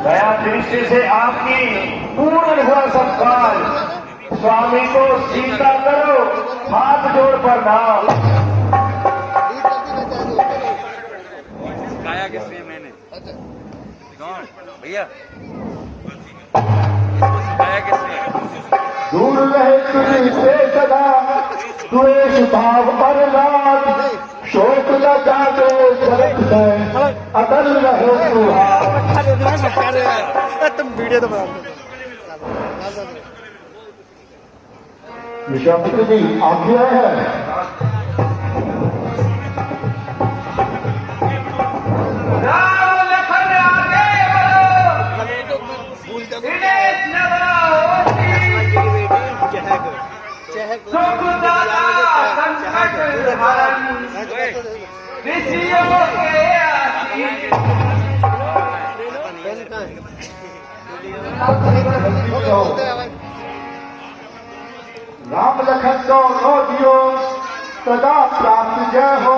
दया दृष्टि से आपकी पूर्ण हुआ सत्कार। स्वामी को सीधा करो, हाथ जोड़ पर नाम। गाया किसने? मैंने। कौन भैया? गाया किसने? दूर रहे तुझसे सदा द्वेष भाव पर राग, शोक न जागे जगत में अटल रहे सुहाग। तुम वीडियो तो बना विश्वामित्र जी आप भी आए हैं। राम लखन दोनों दियो सदा प्राप्त जय हो।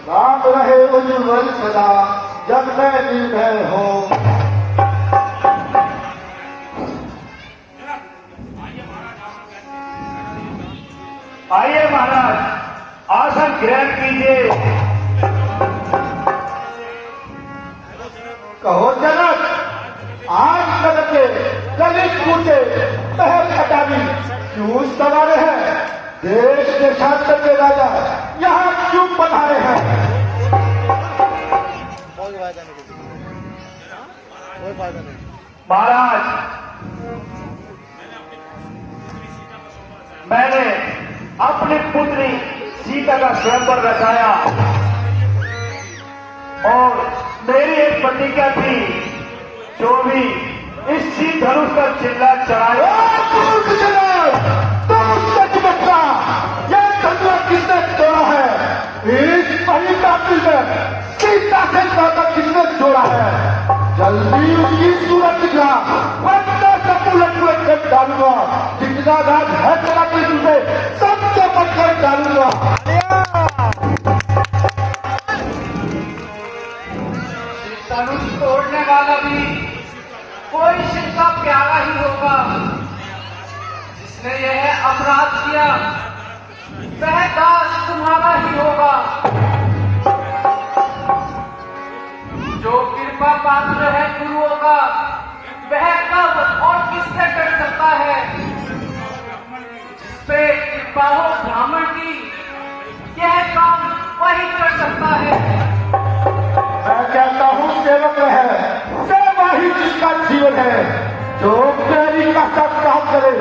राम रहे उज्ज्वल सदा जग में निर्भय हो। आइए महाराज, आसन ग्रहण कीजिए। कहो जनक, आज जगत के कलित पूछे पहल हटावी क्यों सवारे हैं? देश के शासन के राजा यहाँ क्यों पधारे हैं? कोई फायदा नहीं महाराज, मैंने अपनी पुत्री सीता का स्वयंवर रचाया और मेरी एक प्रतिज्ञा थी, जो भी इसी धनुष का चिल्ला चढ़ाए। सच बच्चा, यह धनुष किसने तोड़ा है? इस परिकातिल में सीता से ज्यादा किसने जोड़ा है? जल्दी उसकी सूरत दिखला, वरना सब उलट पुलट कर डालूंगा। जितना राज है तेरा कृष्ण से सब चौपट कर डालूंगा। धनुष तोड़ने वाला भी कोई शिव का प्यारा ही होगा। जिसने यह अपराध किया वह दास तुम्हारा ही होगा। जो कृपा पात्र है गुरुओं का, वह कब और किससे कर सकता है? जिसपे कृपा हो ब्राह्मण की, यह काम वही कर सकता है। मैं कहता हूँ सेवक है, सेवा ही जिसका जीवन है। जो प्रेरी का सत्कार करे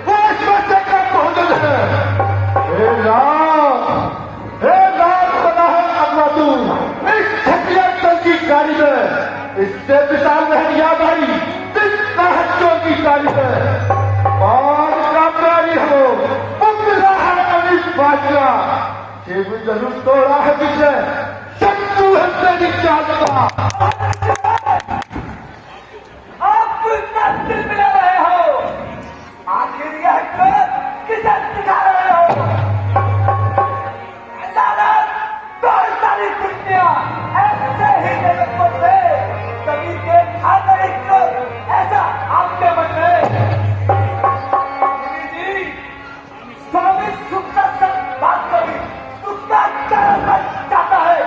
वो ईश्वर से का भोजन है। हे राम बना है अपना तू इस छठिया तल की गाड़ी में। इससे विशाल महल याद आई दिखता है चौकी गाड़ी में। पान का प्यारी हो मुकला है अनिल बाजरा, शिव धनुष तोड़ा है जिसने शत्रु है तेरी चाल का। आप दिल मिला रहे हो, आखिर यह क्रोध किसे दिखा रहे हो? तारीख दुनिया ऐसे ही जगत पर थे, कभी देखा नहीं क्रोध ऐसा आपके मन में। जी स्वामी सुख का सब बात कभी दुख का कारण जाता है।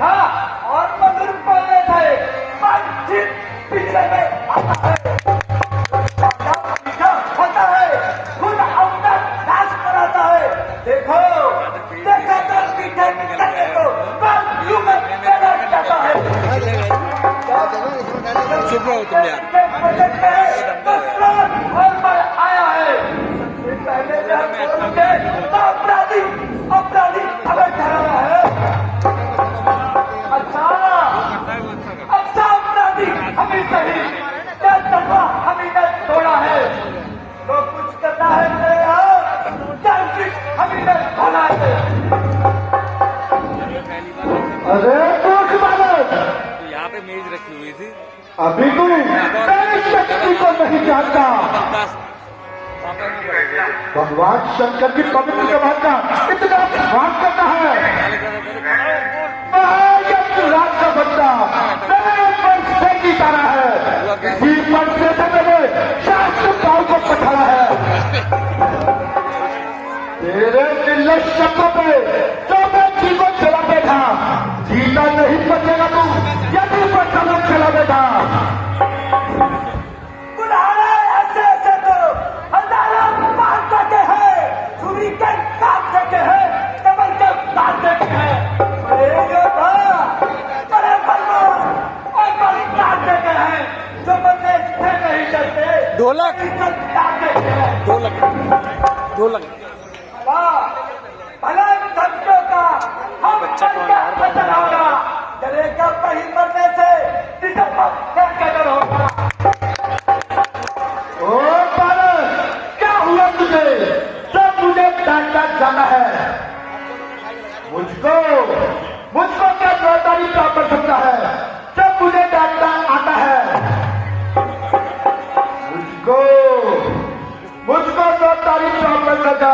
हाँ, और मधुर बोलने थे मन जीत पिछले में आता है। होता है खुद अपना नाश कराता है। देखो देखो तो पीछे निकलने को बस यूं में पैदा जाता है। चुप रहो तुम यार। और पर आया है। सबसे पहले तो अपराधी अपराधी अगर ठहरा है। अच्छा अपराधी हमें सही तकवा हमें ने तोड़ा है तो कुछ करना है मेरे हमें ने खोला है। अरे मूर्ख बालक, तो यहाँ पे मेज रखी हुई थी। अभी तू तेरी शक्ति को नहीं जानता। भगवान शंकर की पवित्र सभा का इतना भाग करता है। राज का बंदा मेरे पर से ढोलक 2 लाख भले धमकियों का हम बच्चा कौन है? फसल होगा, डरेगा कहीं मरने से दिसंबर क्या डर होगा। ओ बालक, क्या हुआ तुझे? सब मुझे डांटा जाना है। मुझको क्या नौतारी काम कर सकता है? सब मुझे डांटना आता है। मुझको नौतारी काम कर सकता।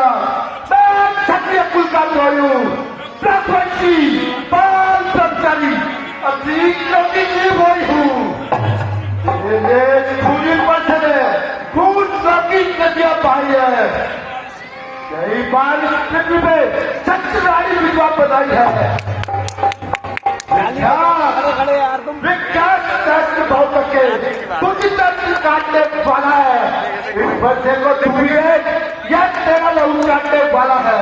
मैं क्षत्रिय कुल का हूँ, ब्रह्मवंशी, बाल ब्रह्मचारी, अतीत नदी की वही हूँ। पूरी वर्ष ने खून की नदियां बहाई है। कई बार इस पृथ्वी में सत्यनारायण विधवा बनाई है। विज्ञान शास्त्र भौतिक के कुछ तंत्र काटने वाला है। इस बच्चे को छूए या तेरा लहू काटने वाला है।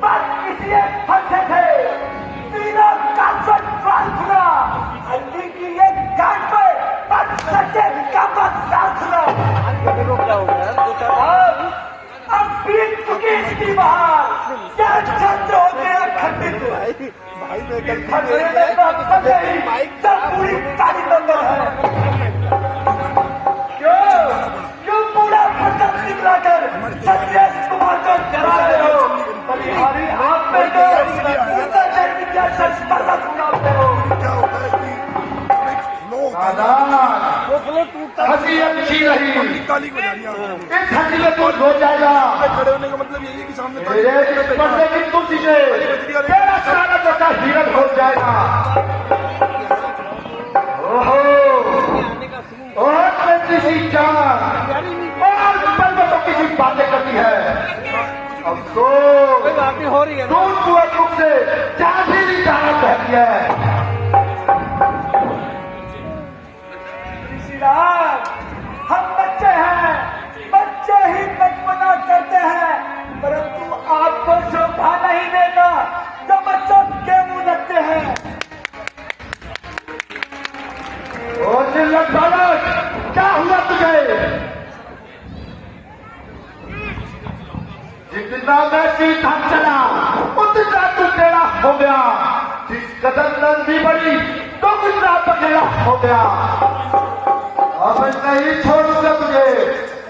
बस किसी एक फंसे थे, तीनों का सवाल खुला, हल्दी की एक गांठ पे बस सच्चे का बस साथ खुला। अब बीत चुकी इसकी बहार, क्या छंद हो गया खंडित। भाई मैं गलती खतरे में फंसे ही सब पूरी काली बंदर है। क्यों पूरा फटक निकला कर सत्य कुमार को जला दे हो। बलिहारी आप पे तो विद्या संस्पर्धा सुनाते हो। क्या होता है कि हंसी अच्छी रही, काली को जानिए इस हंसी में कुछ हो जाएगा। खड़े होने का मतलब यही है कि सामने पर्दे की तुलसी से तेरा सारा जैसा हिरन हो जाएगा। ओहो और किसी जान पल तो किसी बातें करती है। अफसोस हो रही है दूर कुएं मुख से चांदी धारा बहती है। हम बच्चे हैं, बच्चे ही बचपना करते हैं, परंतु आपको शोभा नहीं देता जो बच्चों के मुंह लगते हैं। ओ निर्लज बालक, क्या हुआ तुझे? जितना मैं सीधा चला उतना तू टेढ़ा हो गया। जिस कदम नंदी बड़ी तो उतना पकेड़ा हो गया। अब नहीं छोड़ूंगा तुझे,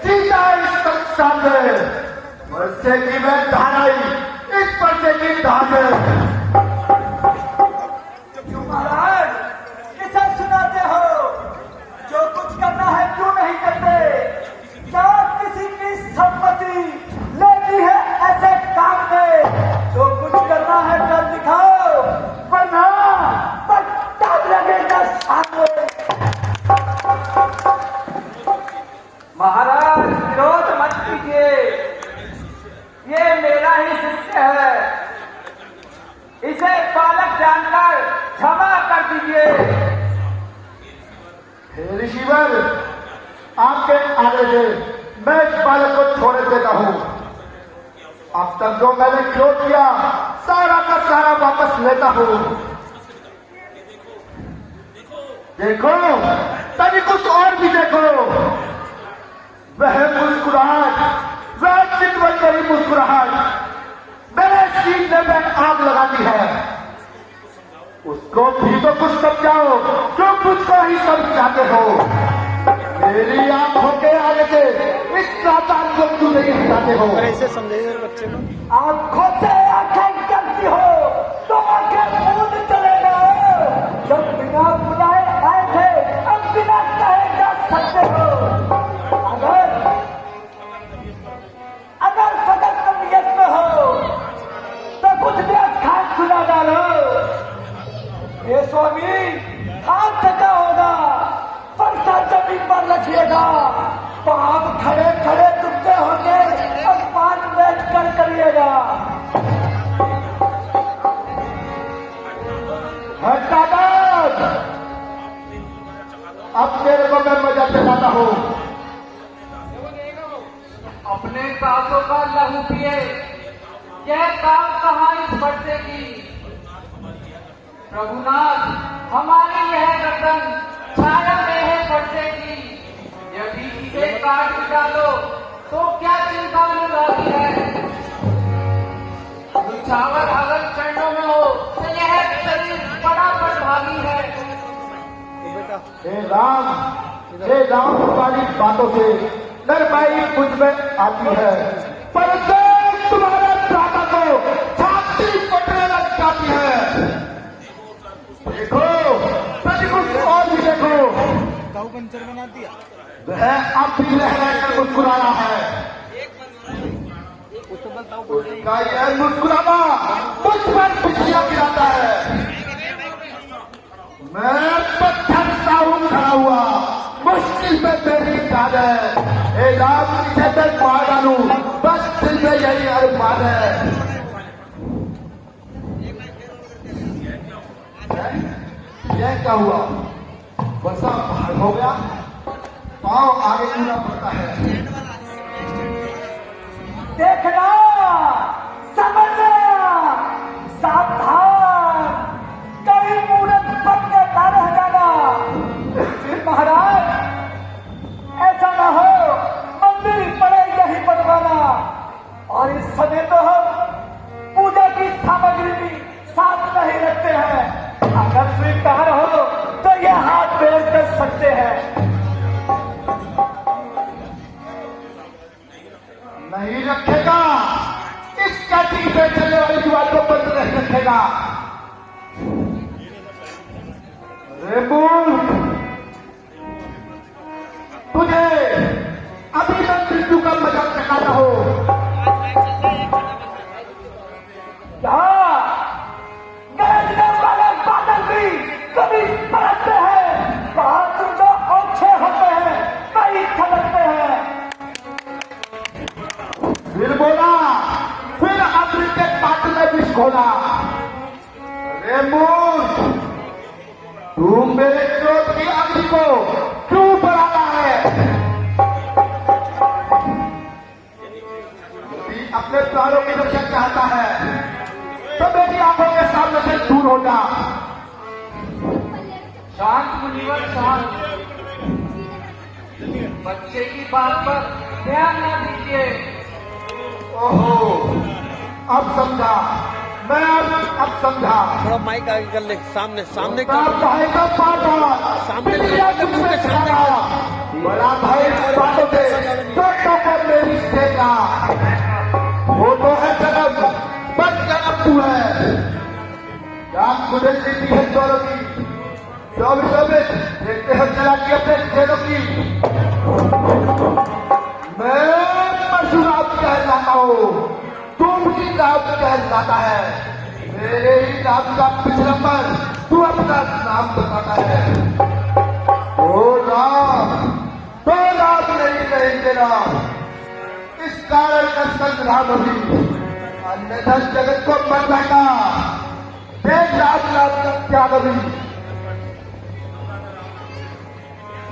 सीधा इस संसार में वर्षे की मैं धाराई, इस वर्षे की धार में। महाराज किसे सुनाते हो? जो कुछ करना है क्यों नहीं करते? क्या किसी की सम्मति लेती है ऐसे काम में? जो कुछ करना है कर दिखाओ, वरना पट्टा लगेगा सामने। महाराज विरोध मत कीजिए, ये मेरा ही शिष्य है, इसे बालक जानकर क्षमा कर दीजिए। हे ऋषिवर, आपके आगे से मैं इस बालक को छोड़ देता हूँ। अब तक जो मैंने क्यों किया सारा का सारा वापस लेता हूँ। देखो तभी कुछ और भी देखो। वह मुस्कुराहट, वह चितवन मेरी मुस्कुराहट मेरे सीने में आग लगाती है। उसको भी तो कुछ समझाओ जो मुझको ही समझाते हो। मेरी आंखों के आगे से इस नादान को क्यों नहीं हटाते हो? ऐसे समझाइए बच्चे को। आंखों से आंखें करती हो तो आंखें मूंद चले गए। जब बिना बुलाए आए थे अब बिना कहे जा सकते हो। अगर सदर तबीयत में हो तो कुछ देर खाट खुला डालो। ये स्वामी हाथ थका होगा, फरसा जमीन पर रखिएगा, पाप खड़े खड़े दुखते होंगे और पान बैठ कर करिएगा। हटाबाद, अब मेरे को मैं मजा चलाता हूँ। अपने दासों का लहू पिए, यह काम कहाँ इस बच्चे की। प्रभुनाथ, हमारी यह गर्दन छाया में है फरसे की यदि इसे काट डालो तो क्या चिंता अनुरागी है। निछावर अगर चरणों में हो तो यह शरीर बड़ा भागी है। हे राम वाली बातों से नरमाई मुझ में आती है, पर तुम्हारे प्राता को छाती पटने लग जाती है। देखो प्रतिकुल और भी देखो, काऊ पंचर बना दिया। वह अब भी रह रहकर मुस्कुरा रहा है। उसका यह मुस्कुराना मुझ पर बिजलियां गिराता है। मैं पत्थर सा हूं खड़ा हुआ, मुश्किल में मेरी जान है। हे राम इसे मैं मार डालूं, बस दिल में यही अरमान है। यह क्या हुआ? वर्षा बाहर हो गया, पांव आगे पूरा पड़ता है। देखना, समझना, सावधान, कहीं मूरत बन के ना रह जाना। महाराज, ऐसा ना हो मंदिर पड़े यही बनवाना। और इस समय तो हम पूजा की सामग्री भी साथ नहीं रखते हैं। अगर स्वीकार हो तो ये हाथ पेड़ कर सकते हैं। नहीं रखेगा, इस काठी पे चलने वाली दीवार को बंद नहीं रखेगा। रेबूल, तुझे अभी तक मृत्यु का मजाक चखाता हो। गरजने वाले बादल भी कभी बरसते हैं, बहादुर जो औछे होते हैं कहीं थलकते हैं। फिर बोला, फिर अमृत के पात्र में विष घोला। रेबूल, तू मेरे क्रोध की अग्नि को क्यों बढ़ाता है? यदि अपने प्राणों की रक्षा चाहता है तो मेरी आंखों के सामने से दूर हो जा। शांत मुनिवर शांत, बच्चे की बात पर ध्यान न दीजिए। ओहो, अब समझा, मैं अब समझा। थोड़ा माइक आगे कर ले, सामने सामने बड़ा भाई का पापा सामने पिछला मुझ में सामने बड़ा भाई की बातों से छोटों को मेरी सेना। वो तो है जन्म, बच जन्म तू है। क्या मुझे दी है चोरों की 24 देखते हो चला की अपने खेलों की। मैं परशुराम कहलाता हूँ, तुम ही नाम कहलाता है। मेरे ही नाम का पिछला पर तू अपना नाम बताता है। ओ राम, तो राम नहीं कहेंगे राम। इस कारण का संग्राम अभी अन्यथा जगत को मर बैठा। देख राम नाम का त्याग अभी।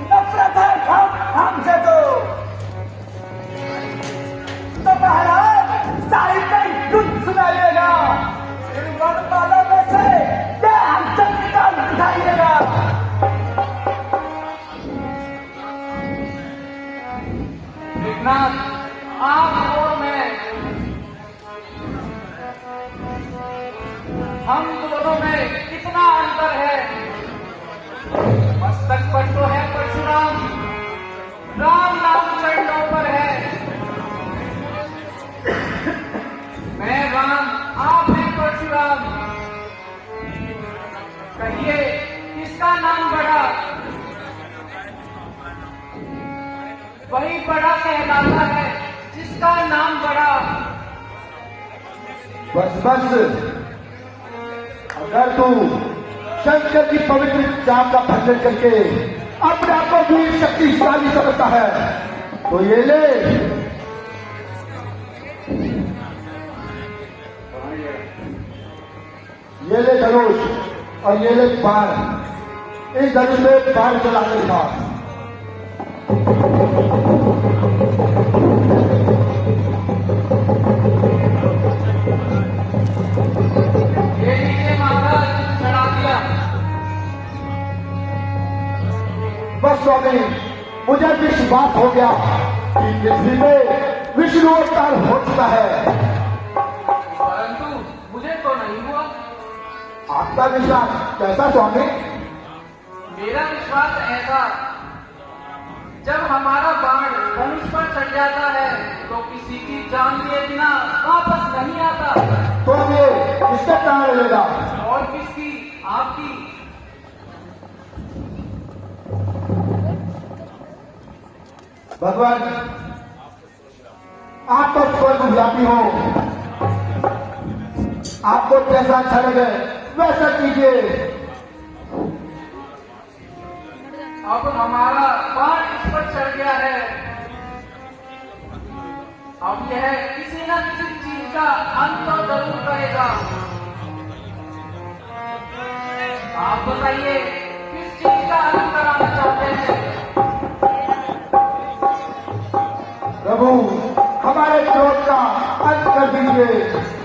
नफरत है हमसे तो महाराज साहिब का युद्ध सुनाइएगा। इन वनमाला में से क्या हमसे निकाल दिखाइएगा। विघ्नाथ, आप और मैं, हम दोनों में कितना अंतर है। मस्तक पर तो है परशुराम, राम नाम चरणों पर है। मैं राम, आप हैं परशुराम। कहिए किसका नाम बड़ा? वही बड़ा कहलाता है जिसका नाम बड़ा। बस बस, अगर तू शंकर की पवित्र जाप का भजन करके अपने आप को भी शक्तिशाली समझता है तो ये ले धनुष और ये ले बाण। इस धनुष में बाण चलाने के बाद ये लीजिए महाराज, चढ़ा दिया। बस स्वामी, मुझे विश्वास हो गया कि पृथ्वी में विष्णु अवतार हो चुका है। परंतु मुझे तो नहीं हुआ। आपका विश्वास कैसा स्वामी? मेरा विश्वास ऐसा, जब हमारा बाण धनुष पर चढ़ जाता है तो किसी की जान लिए बिना वापस नहीं आता। तो अब ये किसका प्राण लेगा? और किसकी? आपकी। भगवान, आप तो स्वर्गव्यापी हो, आपको जैसा अच्छा लगे वैसा कीजिए। अब हमारा बाण इस पर चढ़ गया है, अब यह किसी न किसी चीज का अंत तो जरूर करेगा। आप बताइए किस चीज का अंत कराना चाहते हैं? प्रभु, हमारे क्रोध का अंत कर दीजिए।